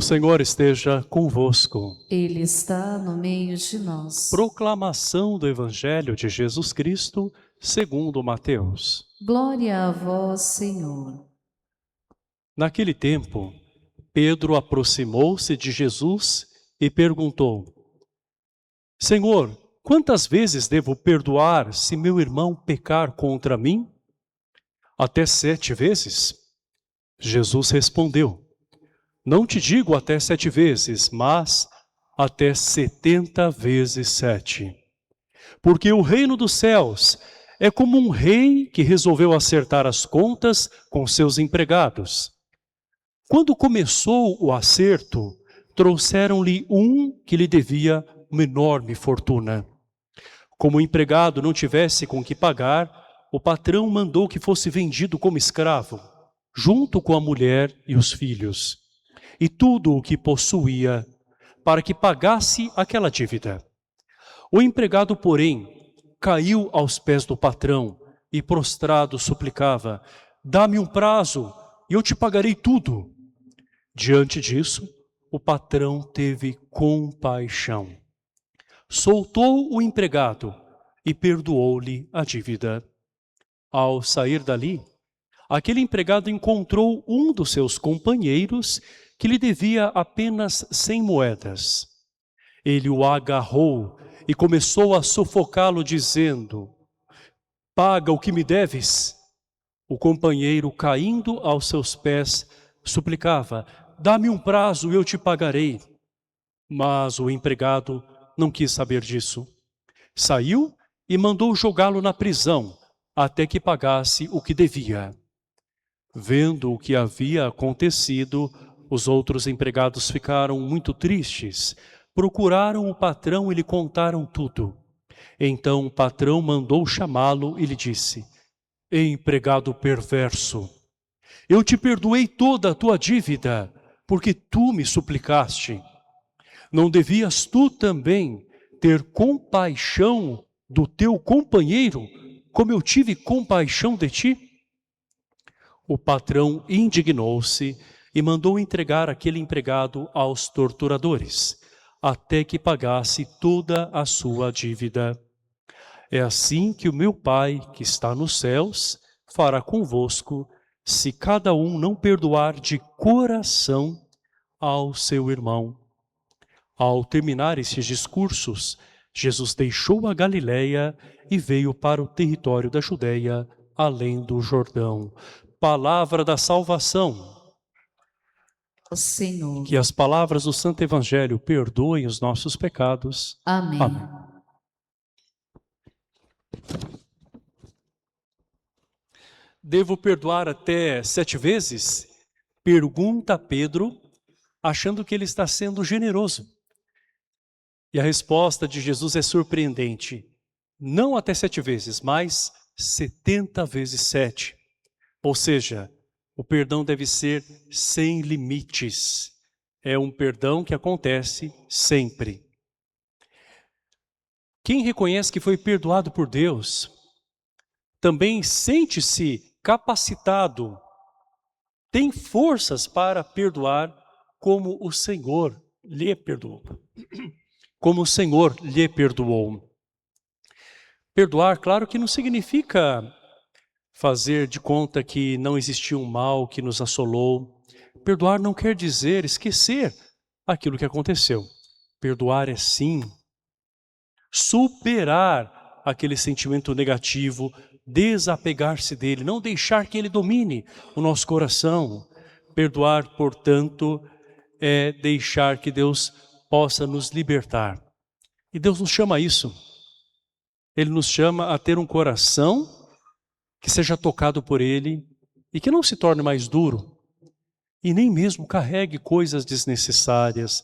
Senhor esteja convosco. Ele está no meio de nós. Proclamação do Evangelho de Jesus Cristo, segundo Mateus. Glória a vós, Senhor. Naquele tempo, Pedro aproximou-se de Jesus e perguntou: Senhor, quantas vezes devo perdoar se meu irmão pecar contra mim? Até 7 vezes? Jesus respondeu: Não te digo até 7 vezes, mas até 70 vezes 7. Porque o reino dos céus é como um rei que resolveu acertar as contas com seus empregados. Quando começou o acerto, trouxeram-lhe um que lhe devia uma enorme fortuna. Como o empregado não tivesse com que pagar, o patrão mandou que fosse vendido como escravo, junto com a mulher e os filhos, e tudo o que possuía, para que pagasse aquela dívida. O empregado, porém, caiu aos pés do patrão e prostrado suplicava: Dá-me um prazo e eu te pagarei tudo. Diante disso, o patrão teve compaixão. Soltou o empregado e perdoou-lhe a dívida. Ao sair dali, aquele empregado encontrou um dos seus companheiros que lhe devia apenas 100 moedas. Ele o agarrou e começou a sufocá-lo, dizendo: Paga o que me deves. O companheiro, caindo aos seus pés, suplicava: Dá-me um prazo e eu te pagarei. Mas o empregado não quis saber disso. Saiu e mandou jogá-lo na prisão, até que pagasse o que devia. Vendo o que havia acontecido, os outros empregados ficaram muito tristes. Procuraram o patrão e lhe contaram tudo. Então o patrão mandou chamá-lo e lhe disse: Empregado perverso, eu te perdoei toda a tua dívida, porque tu me suplicaste. Não devias tu também ter compaixão do teu companheiro, como eu tive compaixão de ti? O patrão indignou-se e mandou entregar aquele empregado aos torturadores, até que pagasse toda a sua dívida. É assim que o meu Pai, que está nos céus, fará convosco, se cada um não perdoar de coração ao seu irmão. Ao terminar esses discursos, Jesus deixou a Galileia e veio para o território da Judeia, além do Jordão. Palavra da salvação. Senhor. Que as palavras do Santo Evangelho perdoem os nossos pecados. Amém. Amém. Devo perdoar até 7 vezes? Pergunta Pedro, achando que ele está sendo generoso. E a resposta de Jesus é surpreendente. Não até 7 vezes, mas 70 vezes 7. Ou seja, o perdão deve ser sem limites. É um perdão que acontece sempre. Quem reconhece que foi perdoado por Deus, também sente-se capacitado, tem forças para perdoar como o Senhor lhe perdoou. Como o Senhor lhe perdoou. Perdoar, claro que não significa fazer de conta que não existiu um mal que nos assolou. Perdoar não quer dizer esquecer aquilo que aconteceu. Perdoar é sim superar aquele sentimento negativo, desapegar-se dele, não deixar que ele domine o nosso coração. Perdoar, portanto, é deixar que Deus possa nos libertar. E Deus nos chama a isso. Ele nos chama a ter um coração que seja tocado por Ele e que não se torne mais duro e nem mesmo carregue coisas desnecessárias,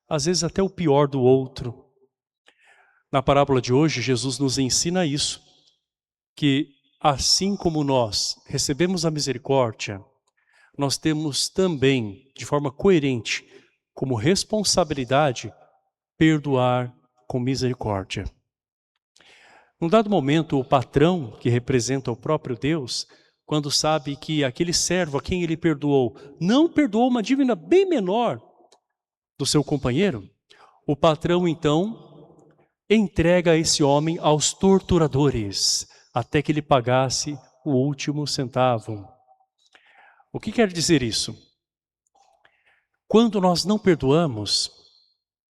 às vezes até o pior do outro. Na parábola de hoje, Jesus nos ensina isso, que assim como nós recebemos a misericórdia, nós temos também, de forma coerente, como responsabilidade, perdoar com misericórdia. Num dado momento, o patrão, que representa o próprio Deus, quando sabe que aquele servo a quem ele perdoou, não perdoou uma dívida bem menor do seu companheiro, o patrão então entrega esse homem aos torturadores, até que ele pagasse o último centavo. O que quer dizer isso? Quando nós não perdoamos,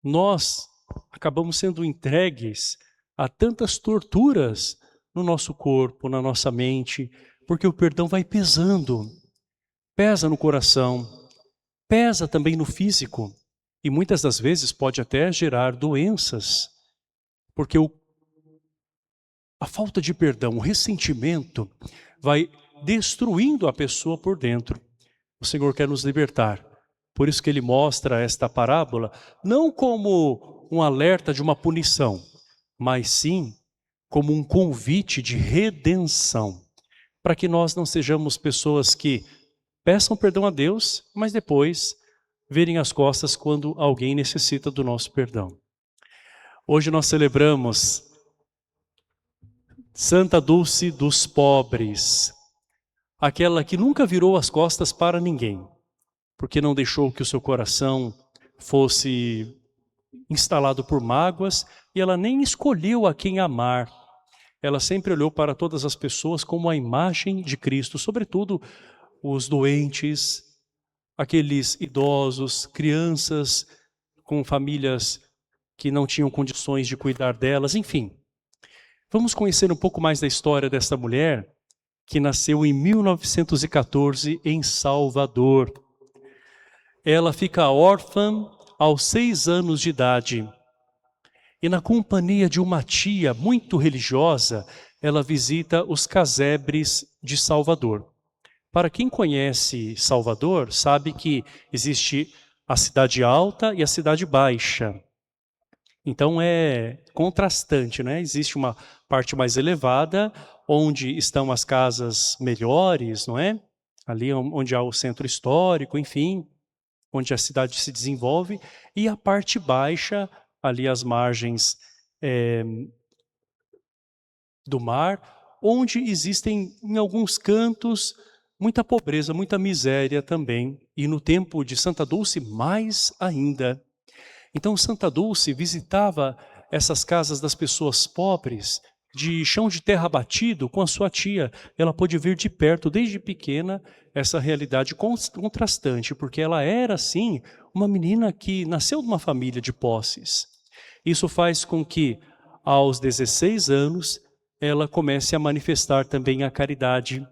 nós acabamos sendo entregues a tantas torturas no nosso corpo, na nossa mente, porque o perdão vai pesando. Pesa no coração, pesa também no físico e muitas das vezes pode até gerar doenças, porque a falta de perdão, o ressentimento vai destruindo a pessoa por dentro. O Senhor quer nos libertar. Por isso que ele mostra esta parábola não como um alerta de uma punição, mas sim como um convite de redenção, para que nós não sejamos pessoas que peçam perdão a Deus, mas depois virem as costas quando alguém necessita do nosso perdão. Hoje nós celebramos Santa Dulce dos Pobres, aquela que nunca virou as costas para ninguém, porque não deixou que o seu coração fosse instalado por mágoas e ela nem escolheu a quem amar. Ela sempre olhou para todas as pessoas como a imagem de Cristo, sobretudo os doentes, aqueles idosos, crianças com famílias que não tinham condições de cuidar delas, enfim. Vamos conhecer um pouco mais da história dessa mulher que nasceu em 1914 em Salvador. Ela fica órfã aos 6 anos de idade. E na companhia de uma tia muito religiosa, ela visita os casebres de Salvador. Para quem conhece Salvador, sabe que existe a cidade alta e a cidade baixa. Então é contrastante, né? Existe uma parte mais elevada, onde estão as casas melhores, não é? Ali onde há o centro histórico, enfim, onde a cidade se desenvolve, e a parte baixa, ali às margens do mar, onde existem em alguns cantos muita pobreza, muita miséria também, e no tempo de Santa Dulce mais ainda. Então Santa Dulce visitava essas casas das pessoas pobres, de chão de terra batido, com a sua tia. Ela pôde ver de perto, desde pequena, essa realidade contrastante, porque ela era, sim, uma menina que nasceu de uma família de posses. Isso faz com que, aos 16 anos, ela comece a manifestar também a caridade.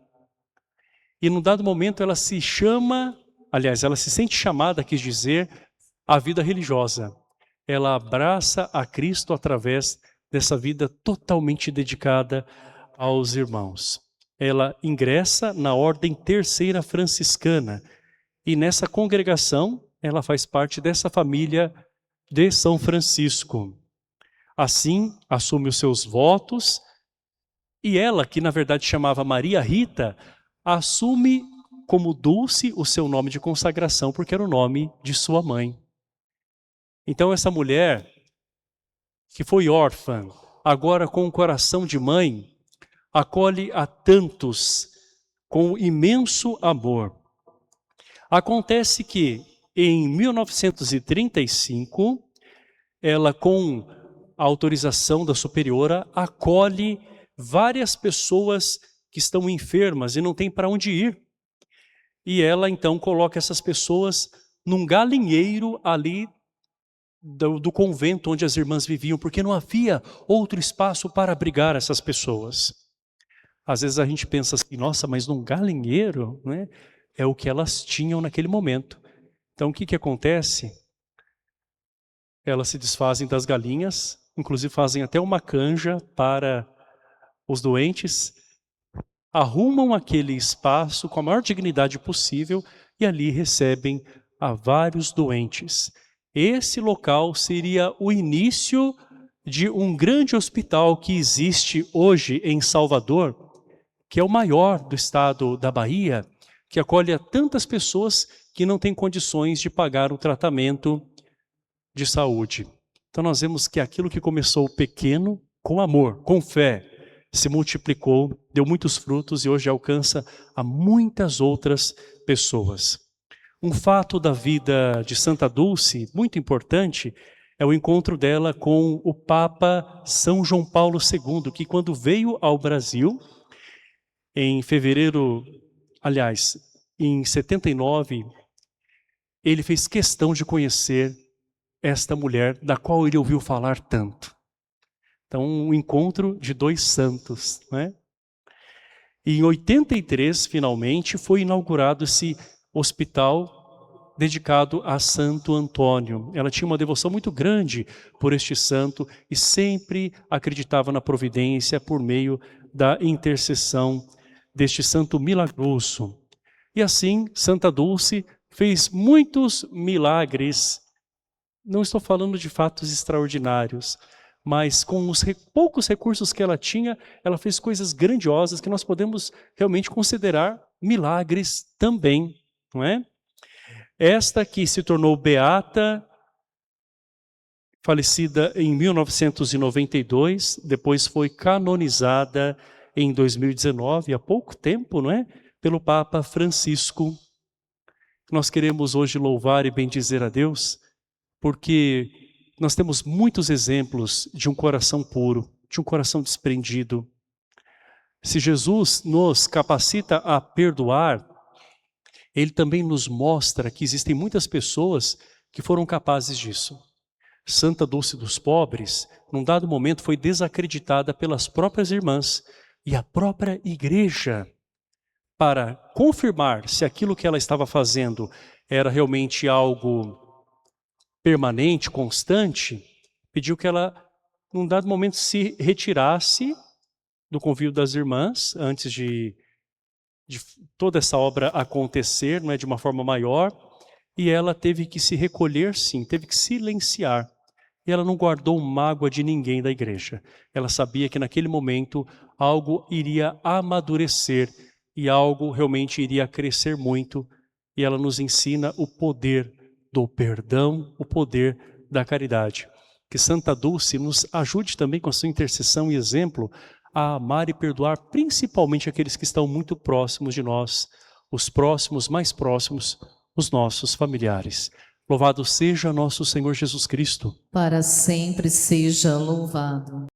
E num dado momento ela se sente chamada, quis dizer, à vida religiosa. Ela abraça a Cristo através dessa vida totalmente dedicada aos irmãos. Ela ingressa na Ordem Terceira Franciscana e nessa congregação ela faz parte dessa família de São Francisco. Assim, assume os seus votos e ela, que na verdade chamava Maria Rita, assume como Dulce o seu nome de consagração, porque era o nome de sua mãe. Então essa mulher, que foi órfã, agora com o coração de mãe, acolhe a tantos com imenso amor. Acontece que em 1935, ela, com a autorização da superiora, acolhe várias pessoas que estão enfermas e não tem para onde ir. E ela então coloca essas pessoas num galinheiro ali do convento onde as irmãs viviam, porque não havia outro espaço para abrigar essas pessoas. Às vezes a gente pensa assim, nossa, mas num galinheiro, né? É o que elas tinham naquele momento. Então o que acontece? Elas se desfazem das galinhas, inclusive fazem até uma canja para os doentes, arrumam aquele espaço com a maior dignidade possível e ali recebem a vários doentes. Esse local seria o início de um grande hospital que existe hoje em Salvador, que é o maior do estado da Bahia, que acolhe a tantas pessoas que não têm condições de pagar o tratamento de saúde. Então nós vemos que aquilo que começou pequeno, com amor, com fé, se multiplicou, deu muitos frutos e hoje alcança a muitas outras pessoas. Um fato da vida de Santa Dulce, muito importante, é o encontro dela com o Papa São João Paulo II, que quando veio ao Brasil, em fevereiro, aliás, em 79, ele fez questão de conhecer esta mulher da qual ele ouviu falar tanto. Então, um encontro de dois santos, né? E em 83, finalmente, foi inaugurado esse hospital dedicado a Santo Antônio. Ela tinha uma devoção muito grande por este santo e sempre acreditava na providência por meio da intercessão deste santo milagroso. E assim, Santa Dulce fez muitos milagres. Não estou falando de fatos extraordinários, mas com os poucos recursos que ela tinha, ela fez coisas grandiosas que nós podemos realmente considerar milagres também, não é? Esta que se tornou beata, falecida em 1992, depois foi canonizada em 2019, há pouco tempo, não é? Pelo Papa Francisco. Nós queremos hoje louvar e bendizer a Deus, porque nós temos muitos exemplos de um coração puro, de um coração desprendido. Se Jesus nos capacita a perdoar, Ele também nos mostra que existem muitas pessoas que foram capazes disso. Santa Dulce dos Pobres, num dado momento, foi desacreditada pelas próprias irmãs e a própria igreja, para confirmar se aquilo que ela estava fazendo era realmente algo permanente, constante, pediu que ela, num dado momento, se retirasse do convívio das irmãs, antes de toda essa obra acontecer, não é, de uma forma maior, e ela teve que se recolher, sim, teve que silenciar. E ela não guardou mágoa de ninguém da igreja. Ela sabia que naquele momento algo iria amadurecer e algo realmente iria crescer muito, e ela nos ensina o poder do perdão, o poder da caridade. Que Santa Dulce nos ajude também com a sua intercessão e exemplo a amar e perdoar principalmente aqueles que estão muito próximos de nós, os próximos, mais próximos, os nossos familiares. Louvado seja nosso Senhor Jesus Cristo. Para sempre seja louvado.